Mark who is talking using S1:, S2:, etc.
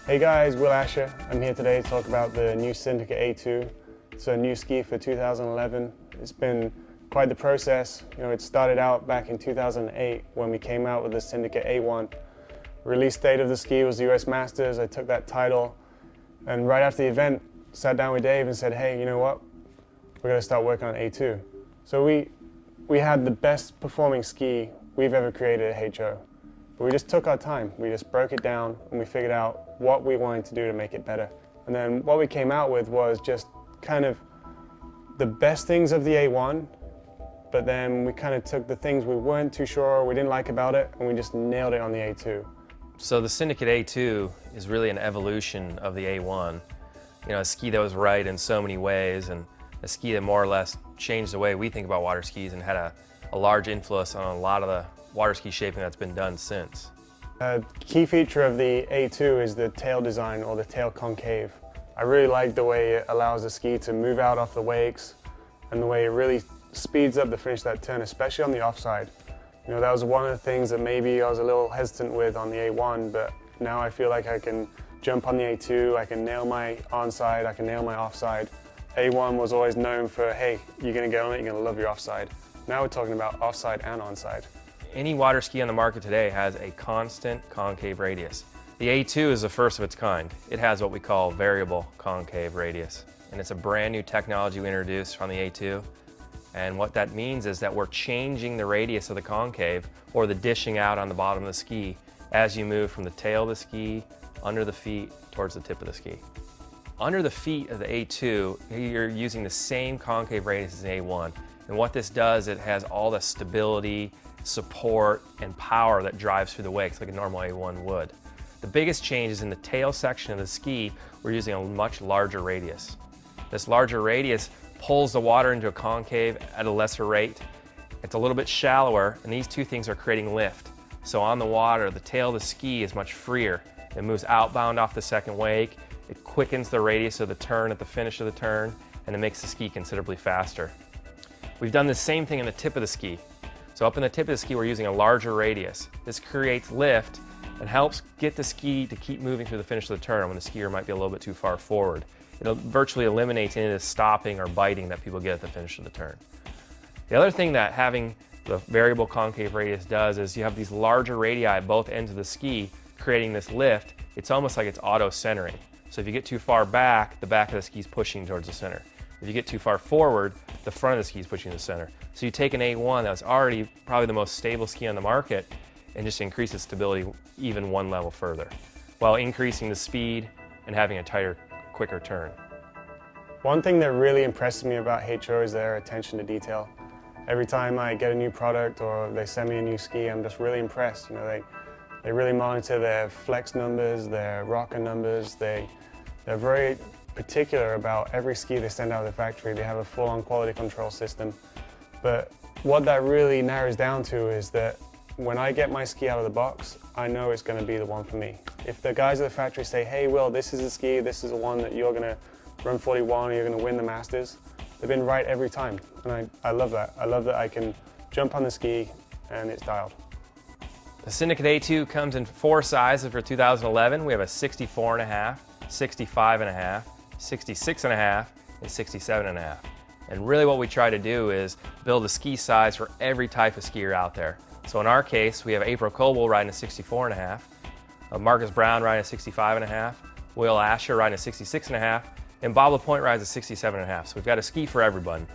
S1: Hey guys, Will Asher. I'm here today to talk about the new Syndicate A2. It's a new ski for 2011. It's been quite the process. It started out back in 2008 when we came out with the Syndicate A1. Release date of the ski was the US Masters. I took that title, and right after the event, sat down with Dave and said, hey, you know what? We're gonna start working on A2. So we had the best performing ski we've ever created at HO. But we just took our time. We just broke it down and we figured out what we wanted to do to make it better. And then what we came out with was just kind of the best things of the A1, but then we kind of took the things we weren't too sure, we didn't like about it, and we just nailed it on the A2.
S2: So the Syndicate A2 is really an evolution of the A1. A ski that was right in so many ways, and a ski that more or less changed the way we think about water skis and had a large influence on a lot of the water ski shaping that's been done since.
S1: A key feature of the A2 is the tail design, or the tail concave. I really like the way it allows the ski to move out off the wakes and the way it really speeds up the finish of that turn, especially on the offside. That was one of the things that maybe I was a little hesitant with on the A1, but now I feel like I can jump on the A2, I can nail my onside, I can nail my offside. A1 was always known for, hey, you're gonna get on it, you're gonna love your offside. Now we're talking about offside and onside.
S2: Any water ski on the market today has a constant concave radius. The A2 is the first of its kind. It has what we call variable concave radius. And it's a brand new technology we introduced on the A2. And what that means is that we're changing the radius of the concave, or the dishing out on the bottom of the ski, as you move from the tail of the ski, under the feet, towards the tip of the ski. Under the feet of the A2, you're using the same concave radius as the A1. And what this does, it has all the stability, support, and power that drives through the wakes like a normal A1 would. The biggest change is in the tail section of the ski, we're using a much larger radius. This larger radius pulls the water into a concave at a lesser rate. It's a little bit shallower, and these two things are creating lift. So on the water, the tail of the ski is much freer. It moves outbound off the second wake, it quickens the radius of the turn at the finish of the turn, and it makes the ski considerably faster. We've done the same thing in the tip of the ski. So up in the tip of the ski, we're using a larger radius. This creates lift and helps get the ski to keep moving through the finish of the turn when the skier might be a little bit too far forward. It virtually eliminates any of the stopping or biting that people get at the finish of the turn. The other thing that having the variable concave radius does is you have these larger radii at both ends of the ski creating this lift. It's almost like it's auto-centering. So if you get too far back, the back of the ski is pushing towards the center. If you get too far forward, the front of the ski is pushing to the center. So you take an A1 that was already probably the most stable ski on the market and just increase its stability even one level further, while increasing the speed and having a tighter, quicker turn.
S1: One thing that really impresses me about HO is their attention to detail. Every time I get a new product or they send me a new ski, I'm just really impressed. They really monitor their flex numbers, their rocker numbers. They're very particular about every ski they send out of the factory. They have a full-on quality control system. But what that really narrows down to is that when I get my ski out of the box, I know it's going to be the one for me. If the guys at the factory say, hey Will, this is a ski, this is the one that you're going to run 41 or you're going to win the Masters, they've been right every time. And I love that. I love that I can jump on the ski and it's dialed.
S2: The Syndicate A2 comes in 4 sizes for 2011. We have a 64.5, 65.5, 66.5, and 67.5. And really what we try to do is build a ski size for every type of skier out there. So in our case, we have April Coble riding a 64.5, Marcus Brown riding a 65.5, Will Asher riding a 66.5, and Bob LaPointe rides a 67.5. So we've got a ski for everyone.